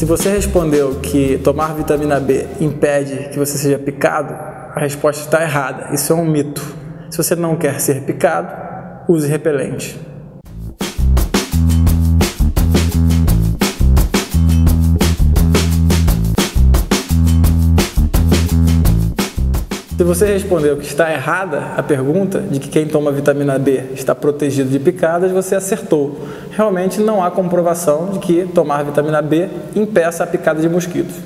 você respondeu que tomar vitamina B impede que você seja picado, a resposta está errada. Isso é um mito. Se você não quer ser picado, use repelente. Se você respondeu que está errada a pergunta de que quem toma vitamina B está protegido de picadas, você acertou. Realmente não há comprovação de que tomar vitamina B impeça a picada de mosquitos.